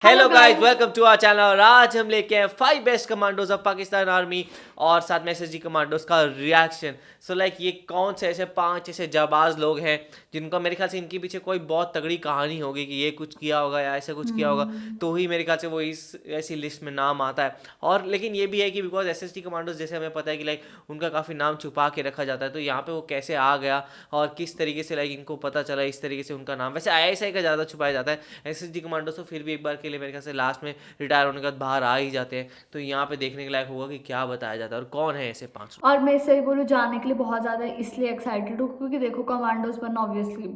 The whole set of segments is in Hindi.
Hello guys, welcome to our channel. और आज हम लेके आए 5 best commandos of Pakistan army और साथ में एसएसजी कमांडोज का रिएक्शन। सो ये कौन से ऐसे 5 ऐसे जाबाज लोग हैं जिनका मेरे ख्याल से इनके पीछे कोई बहुत तगड़ी कहानी होगी कि ये कुछ किया होगा या ऐसा कुछ किया होगा, तो ही मेरे ख्याल से वो इस ऐसी लिस्ट में नाम आता है। और लेकिन ये भी है कि बिकॉज एसएसजी कमांडोज जैसे हमें पता है कि उनका काफ़ी नाम छुपा के रखा जाता है, तो यहाँ पे वो कैसे आ गया और किस तरीके से इनको पता चला, इस तरीके से उनका नाम। वैसे आईएसआई का ज़्यादा छुपाया जाता है, एसएसजी कमांडोज तो फिर भी एक बार के लिए मेरे ख्याल से लास्ट में रिटायर होने के बाद बाहर आ ही जाते हैं। तो यहाँ पे देखने के लायक होगा कि क्या बताया जाता है और कौन है ऐसे 5 लोग। और मैं सही बोलूँ, जाने के लिए बहुत ज़्यादा इसलिए एक्साइटेड हूँ क्योंकि देखो, कमांडोज बनना ऑब्वियसली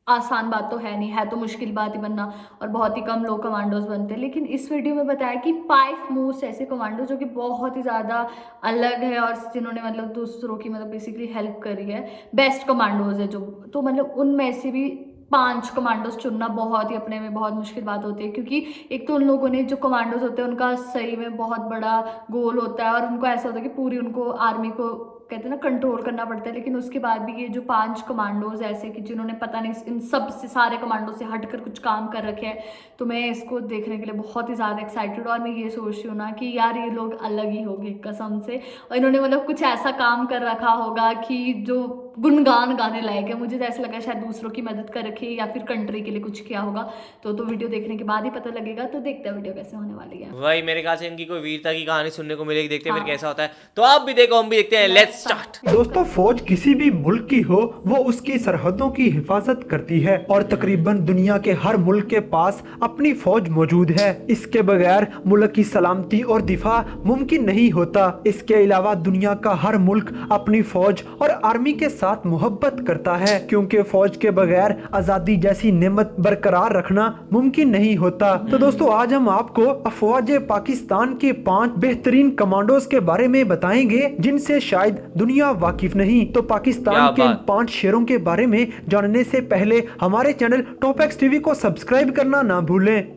आसान बात तो है नहीं, है तो मुश्किल बात ही बनना, और बहुत ही कम लोग कमांडोज बनते हैं। लेकिन इस वीडियो में बताया कि 5 मोस्ट ऐसे कमांडोज जो कि बहुत ही ज़्यादा अलग है और जिन्होंने मतलब दूसरों की बेसिकली हेल्प करी है। बेस्ट कमांडोज है जो, तो उनमें से भी 5 कमांडोज चुनना बहुत ही अपने में बहुत मुश्किल बात होती है, क्योंकि एक तो उन लोगों ने, जो कमांडोज होते हैं, उनका सही में बहुत बड़ा गोल होता है और उनको ऐसा होता है कि पूरी उनको आर्मी को कहते हैं ना कंट्रोल करना पड़ता है। लेकिन उसके बाद भी ये जो 5 कमांडोज ऐसे कि जिन्होंने पता नहीं इन सब से, सारे कमांडो से हटकर कुछ काम कर रखे हैं, तो मैं इसको देखने के लिए बहुत ही ज़्यादा एक्साइटेड। और मैं ये सोच रही हूँ ना कि यार ये लोग अलग ही होंगे कसम से, और इन्होंने कुछ ऐसा काम कर रखा होगा कि जो गुणगान गाने लायक है। मुझे तो ऐसा लगा शायद दूसरों की मदद कर रखी है या फिर कंट्री के लिए कुछ किया होगा। तो वीडियो देखने के बाद ही पता लगेगा। तो देखते हैं वीडियो कैसे होने वाली है। वही मेरे ख्याल से इनकी कोई वीरता की कहानी सुनने को मिलेगी, देखते हैं फिर हाँ। कैसा होता है। तो आप भी देखो, हम भी देखते हैं। Let's start. दोस्तों, फौज किसी भी मुल्क की हो, वो उसकी सरहदों की हिफाजत करती है और तकरीबन दुनिया के हर मुल्क के पास अपनी फौज मौजूद है। इसके बगैर मुल्क की सलामती और दिफा मुमकिन नहीं होता। इसके अलावा दुनिया का हर मुल्क अपनी फौज और आर्मी के साथ मोहब्बत करता है, क्योंकि फौज के बगैर आजादी जैसी नेमत बरकरार रखना मुमकिन नहीं होता। तो दोस्तों, आज हम आपको अफवाज पाकिस्तान के 5 बेहतरीन कमांडोज के बारे में बताएंगे जिनसे शायद दुनिया वाकिफ नहीं। तो पाकिस्तान के इन 5 शेरों के बारे में जानने से पहले हमारे चैनल टॉप एक्स टीवी को सब्सक्राइब करना ना भूलें।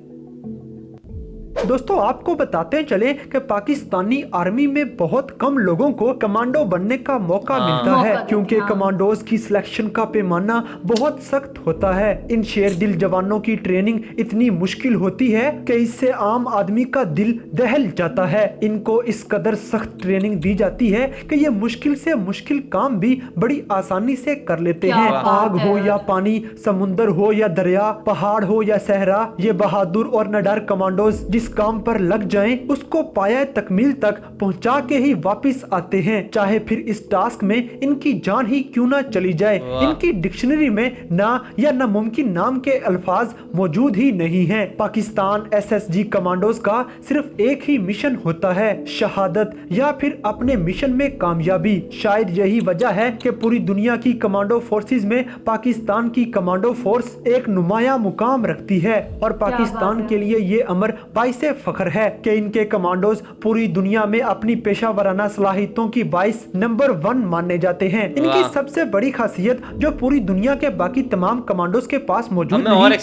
दोस्तों, आपको बताते चले कि पाकिस्तानी आर्मी में बहुत कम लोगों को कमांडो बनने का मौका मिलता है, क्योंकि कमांडोज की सिलेक्शन का पैमाना बहुत सख्त होता है। इन शेर दिल जवानों की ट्रेनिंग इतनी मुश्किल होती है कि इससे आम आदमी का दिल दहल जाता है। इनको इस कदर सख्त ट्रेनिंग दी जाती है कि ये मुश्किल से मुश्किल काम भी बड़ी आसानी से कर लेते हैं। आग हो या पानी, समुंदर हो या दरिया, पहाड़ हो या सहरा, ये बहादुर और निडर कमांडोज जिस काम पर लग जाएं, उसको पाया तकमील तक पहुंचा के ही वापस आते हैं, चाहे फिर इस टास्क में इनकी जान ही क्यों ना चली जाए। इनकी डिक्शनरी में ना या नामुमकिन नाम के अल्फाज मौजूद ही नहीं हैं। पाकिस्तान एसएसजी कमांडोज का सिर्फ एक ही मिशन होता है, शहादत या फिर अपने मिशन में कामयाबी। शायद यही वजह है कि पूरी दुनिया की कमांडो फोर्सेज में पाकिस्तान की कमांडो फोर्स एक नुमाया मुकाम रखती है, और पाकिस्तान के लिए ये अमर से फख्र है कि इनके कमांडोज पूरी दुनिया में अपनी पेशा वराना सलाहियतों की बाइस नंबर 1 माने जाते हैं। इनकी सबसे बड़ी खासियत जो पूरी दुनिया के बाकी तमाम कमांडोज के पास मौजूद नहीं, वो ये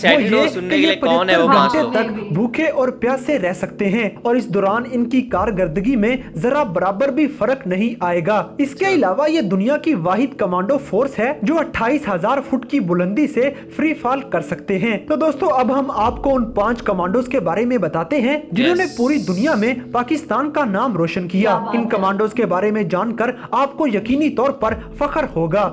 कि ये 75 घंटे तक भूखे और प्यासे रह सकते हैं, और इस दौरान इनकी कारकर्दगी में जरा बराबर भी फर्क नहीं आएगा। इसके अलावा ये दुनिया की वाहिद कमांडो फोर्स है जो 28,000 फुट की बुलंदी से फ्री फॉल कर सकते हैं। तो दोस्तों, अब हम आपको उन 5 कमांडोज के बारे में बताते हैं जिन्होंने पूरी दुनिया में पाकिस्तान का नाम रोशन किया। इन कमांडोज के बारे में जानकर आपको यकीनी तौर पर फख्र होगा।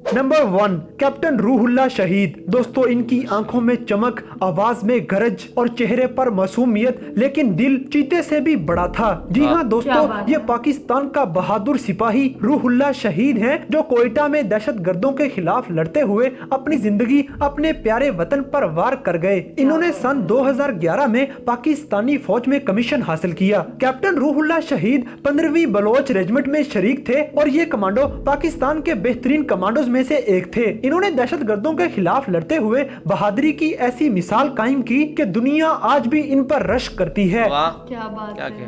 नंबर 1, कैप्टन रूहुल्लाह शहीद। दोस्तों, इनकी आंखों में चमक, आवाज में गरज और चेहरे पर मासूमियत, लेकिन दिल चीते से भी बड़ा था। जी हाँ दोस्तों, ये पाकिस्तान का बहादुर सिपाही रूहुल्लाह शहीद हैं, जो कोयटा में दहशतगर्दों के खिलाफ लड़ते हुए अपनी जिंदगी अपने प्यारे वतन पर वार कर गए। इन्होंने सन 2011 में पाकिस्तानी फौज में कमीशन हासिल किया। कैप्टन रूहुल्लाह शहीद 15वीं बलोच रेजिमेंट में शरीक थे और ये कमांडो पाकिस्तान के बेहतरीन कमांडोज में से एक थे। इन्होंने दहशतगर्दों के खिलाफ लड़ते हुए बहादुरी की ऐसी मिसाल कायम की कि दुनिया आज भी इन पर रश करती है। क्या बात है।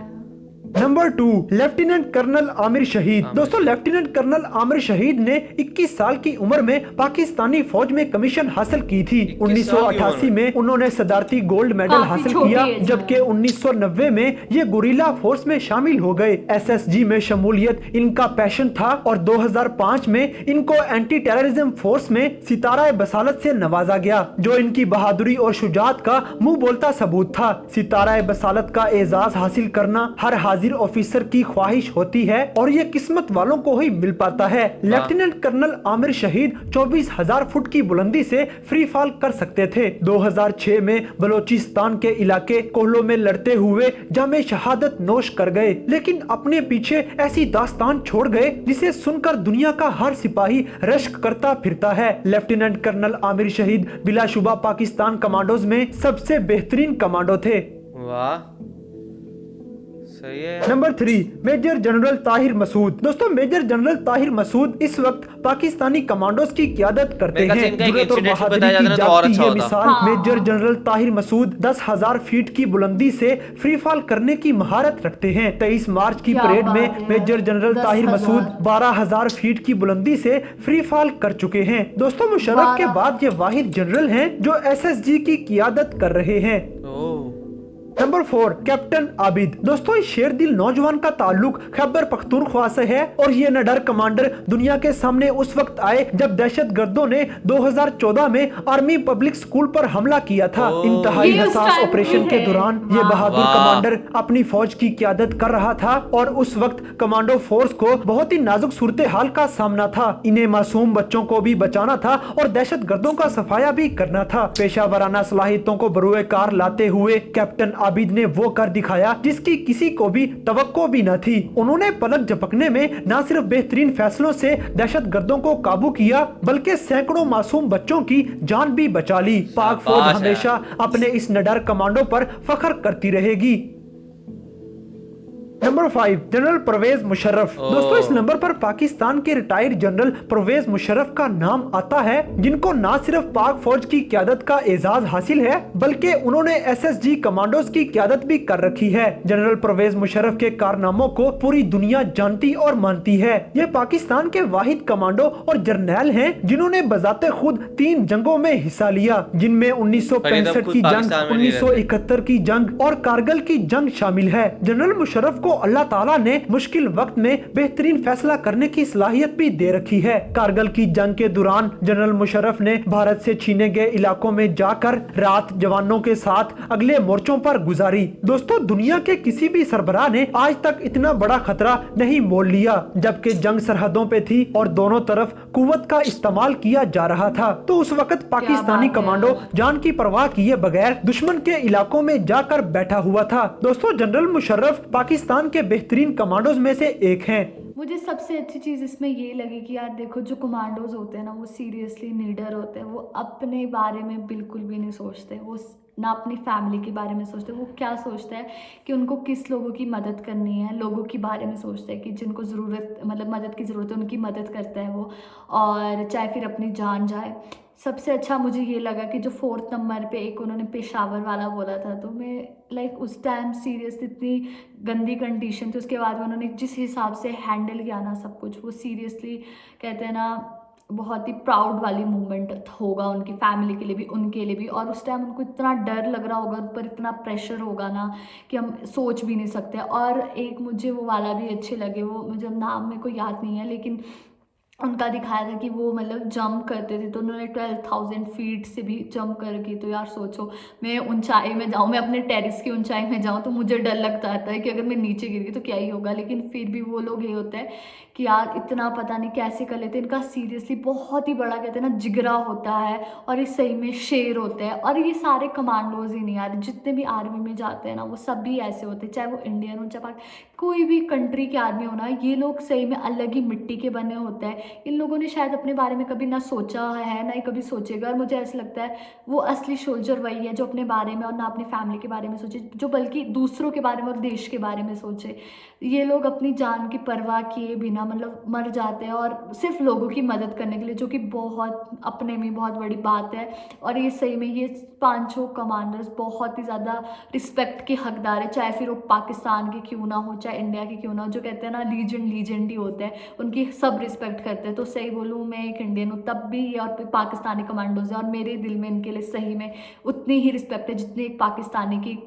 नंबर 2, लेफ्टिनेंट कर्नल आमिर शहीद। दोस्तों, लेफ्टिनेंट कर्नल आमिर शहीद ने 21 साल की उम्र में पाकिस्तानी फौज में कमिशन हासिल की थी। 21 साल की 1988 में उन्होंने सदारती गोल्ड मेडल काफी हासिल छोटी किया, एज में। जबकि 1990 में ये गुरिल्ला फोर्स में शामिल हो गए। एसएसजी में शमूलियत इनका पैशन था और 2005 में इनको एंटी टेररिज्म फोर्स में सितारा बसालत से नवाजा गया, जो इनकी बहादुरी और शुजात का मुंह बोलता सबूत था। सितारा बसालत का एजाज हासिल करना हर हाजिर ऑफिसर की ख्वाहिश होती है और ये किस्मत वालों को ही मिल पाता है। लेफ्टिनेंट कर्नल आमिर शहीद 24,000 फुट की बुलंदी से फ्री फॉल कर सकते थे। 2006 में बलोचिस्तान के इलाके कोहलो में लड़ते हुए जामे शहादत नोश कर गए, लेकिन अपने पीछे ऐसी दास्तान छोड़ गए जिसे सुनकर दुनिया का हर सिपाही रश्क करता फिरता है। लेफ्टिनेंट कर्नल आमिर शहीद बिलाशुबा पाकिस्तान कमांडोज में सबसे बेहतरीन कमांडो थे। वाह, सही है। Number 3, major general Tahir Masood. दोस्तों, मेजर जनरल ताहिर मसूद इस वक्त पाकिस्तानी कमांडोज की क़यादत करते मेरे ख्याल से हैं। इनका एक जुर्रत और इंसिडेंट भी बहादुरी बताया की जाता ना तो और जागती अच्छा ये होता। मिसाल। हाँ। Major general Tahir Masood 10,000 feet की बुलंदी से फ्री फॉल करने की महारत रखते हैं। 23 मार्च की क्या परेड बात में है। Major general Tahir 10,000 Masood 12,000 feet की बुलंदी से फ्री फॉल कर चुके हैं। दोस्तों, मुशर्रफ के 12,000 बाद ये वाहिद जनरल हैं जो एसएसजी की क़यादत कर रहे हैं। ओह, नंबर 4, कैप्टन आबिद। दोस्तों, इस शेरदिल नौजवान का ताल्लुक खैबर पख्तूनख्वा से है और ये निडर कमांडर दुनिया के सामने उस वक्त आए जब दहशतगर्दों ने 2014 में आर्मी पब्लिक स्कूल पर हमला किया था। इंतहाई ये उस हसास टाइम ऑपरेशन पे के है। दौरान ये वाह। बहादुर वाह। कमांडर अपनी फौज की क्यादत कर रहा था और उस वक्त कमांडो फोर्स को बहुत ही नाजुक सूरत हाल का सामना था। इन्हें मासूम बच्चों को भी बचाना था और दहशतगर्दों का सफाया भी करना था। पेशावराना सलाहियतों को बरूए कार लाते हुए कैप्टन आबिद ने वो कर दिखाया जिसकी किसी को भी तवक्को भी न थी। उन्होंने पलक झपकने में न सिर्फ बेहतरीन फैसलों से दहशतगर्दों को काबू किया बल्कि सैकड़ों मासूम बच्चों की जान भी बचा ली। पाक फौज शाबाश है। हमेशा अपने इस निडर कमांडो पर फख्र करती रहेगी। Number 5, general Pervez Musharraf. दोस्तों, इस नंबर पर पाकिस्तान के रिटायर्ड जनरल परवेज मुशर्रफ का नाम आता है, जिनको न सिर्फ पाक फौज की क्यादत का एजाज हासिल है बल्कि उन्होंने एसएसजी कमांडोज की क्यादत भी कर रखी है। जनरल परवेज मुशर्रफ के कारनामों को पूरी दुनिया जानती और मानती है। ये पाकिस्तान के वाहिद कमांडो और जर्नैल हैं जिन्होंने बजाते खुद 3 जंगों में हिस्सा लिया, जिनमें 1965 खुद की जंग, पाकिस्तान में नहीं रहते। 1971 की जंग और कारगिल की जंग शामिल है। जनरल मुशर्रफ को अल्लाह ताला ने मुश्किल वक्त में बेहतरीन फैसला करने की सलाहियत भी दे रखी है। कारगिल की जंग के दौरान जनरल मुशर्रफ ने भारत से छीने गए इलाकों में जाकर रात जवानों के साथ अगले मोर्चों पर गुजारी। दोस्तों, दुनिया के किसी भी सरबराह ने आज तक इतना बड़ा खतरा नहीं मोल लिया, जबकि जंग सरहदों पे थी और दोनों तरफ कुव्वत का इस्तेमाल किया जा रहा था। तो उस वक्त पाकिस्तानी बात है। कमांडो जान की परवाह किए बगैर दुश्मन के इलाकों में जाकर बैठा हुआ था। दोस्तों, जनरल मुशर्रफ पाकिस्तान के बेहतरीन कमांडोज में से एक हैं। मुझे सबसे अच्छी चीज़ इसमें ये लगी कि यार देखो, जो कमांडोज होते हैं ना, वो सीरियसली नीडर होते हैं। वो अपने बारे में बिल्कुल भी नहीं सोचते, वो ना अपनी फैमिली के बारे में सोचते। वो क्या सोचते हैं कि उनको किस लोगों की मदद करनी है, लोगों के बारे में सोचते हैं कि जिनको ज़रूरत, मतलब मदद की ज़रूरत है, उनकी मदद करते हैं वो, और चाहे फिर अपनी जान जाए। सबसे अच्छा मुझे ये लगा कि जो 4th नंबर पे एक उन्होंने पेशावर वाला बोला था, तो मैं लाइक उस टाइम सीरियस इतनी गंदी कंडीशन थी, उसके बाद उन्होंने जिस हिसाब से हैंडल किया ना सब कुछ, वो सीरियसली कहते हैं ना, बहुत ही प्राउड वाली मोमेंट होगा उनकी फैमिली के लिए भी, उनके लिए भी। और उस टाइम उनको इतना डर लग रहा होगा, उन पर इतना प्रेशर होगा ना कि हम सोच भी नहीं सकते। और एक मुझे वो वाला भी अच्छे लगे, वो मुझे नाम मेरे को याद नहीं है, लेकिन उनका दिखाया था कि वो मतलब जंप करते थे, तो उन्होंने 12,000 फीट से भी जंप करके। तो यार सोचो, मैं ऊंचाई में जाऊँ, मैं अपने टेरिस की ऊंचाई में जाऊँ, तो मुझे डर लगता है कि अगर मैं नीचे गिर गई तो क्या ही होगा। लेकिन फिर भी वो लोग ये होता है कि यार इतना पता नहीं कैसे कर लेते हैं। इनका सीरियसली बहुत ही बड़ा कहते हैं ना जिगरा होता है, और ये सही में शेर होते हैं। और ये सारे कमांडोज ही नहीं यार, जितने भी आर्मी में जाते हैं ना, वो सब भी ऐसे होते हैं, चाहे वो इंडियन हो चाहे कोई भी कंट्री के आर्मी हो ना, ये लोग सही में अलग ही मिट्टी के बने होते हैं। इन लोगों ने शायद अपने बारे में कभी ना सोचा है ना ही कभी सोचेगा। और मुझे ऐसा लगता है वो असली सोल्जर वही है जो अपने बारे में और ना अपनी फैमिली के बारे में सोचे, जो बल्कि दूसरों के बारे में और देश के बारे में सोचे। ये लोग अपनी जान की परवाह किए बिना मतलब मर जाते हैं और सिर्फ लोगों की मदद करने के लिए, जो कि बहुत अपने में बहुत बड़ी बात है। और ये सही में ये पांचों कमांडर्स बहुत ही ज़्यादा रिस्पेक्ट के हकदार है, चाहे फिर वो पाकिस्तान के क्यों ना हो चाहे इंडिया के क्यों ना हो। जो कहते हैं ना लीजेंड ही होते हैं, उनकी सब रिस्पेक्ट करते हैं। तो सही बोलूँ मैं एक इंडियन हूँ तब भी ये और पाकिस्तानी कमांडोज हैं और मेरे दिल में इनके लिए सही में उतनी ही रिस्पेक्ट है जितनी एक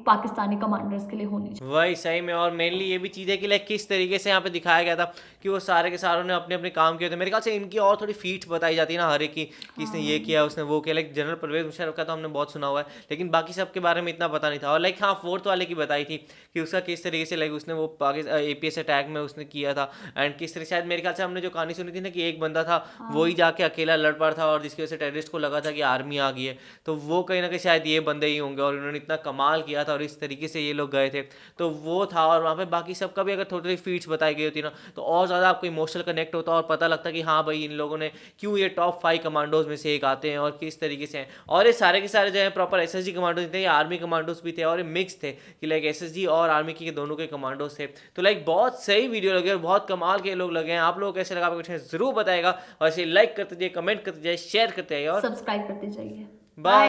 पाकिस्तानी कमांडर्स के लिए होनी चाहिए। वही सही में। और मेनली ये भी चीज़ है कि लाइक किस तरीके से यहाँ पे दिखाया गया था कि वो सारे के सारों ने अपने अपने काम किए थे। मेरे ख्याल से इनकी और थोड़ी फीट बताई जाती है ना हर एक की, कि इसने ये किया उसने वो किया। लाइक जनरल परवेज मुशर्रफ का तो हमने बहुत सुना हुआ है, लेकिन बाकी सबके बारे में इतना पता नहीं था। और लाइक हाँ, फोर्थ वाले की बताई थी कि उसका किस तरीके से लाइक उसने वो पाकिस्तान APS अटैक में उसने किया था। एंड किस तरह शायद मेरे ख्याल से हमने जो कहानी सुनी थी ना कि एक बंदा था वो ही जाके अकेला लड़ पड़ा था और जिसकी वजह से टेररिस्ट को लगा था कि आर्मी आ गई है, तो वो कहीं ना कहीं शायद ये बंदे ही होंगे। और उन्होंने इतना कमाल किया था और इस तरीके से ये लोग गए थे, तो वो था। और वहाँ पे बाकी सबका भी अगर थोड़ी थोड़ी फीट्स बताई गई होती ना तो और ज़्यादा आपको इमोशनल कनेक्ट होता और पता लगता कि हाँ भाई इन लोगों ने क्यों ये टॉप 5 कमांडोज में से एक आते हैं और किस तरीके से हैं। और ये सारे के सारे जो है प्रॉपर SSG कमांडोज थे, ये आर्मी कमांडोज भी थे और ये मिक्स थे कि लाइक SSG और आर्मी के दोनों के कमांडोज थे। तो लाइक बहुत सही वीडियो लगे और बहुत कमाल के लोग लगे हैं। आप लोगों को कैसे लगा आपको कुछ जरूर बताएगा और ऐसे लाइक करते जाइए, कमेंट करते जाइए, शेयर करते जाइए और सब्सक्राइब करते जाइए। बाय।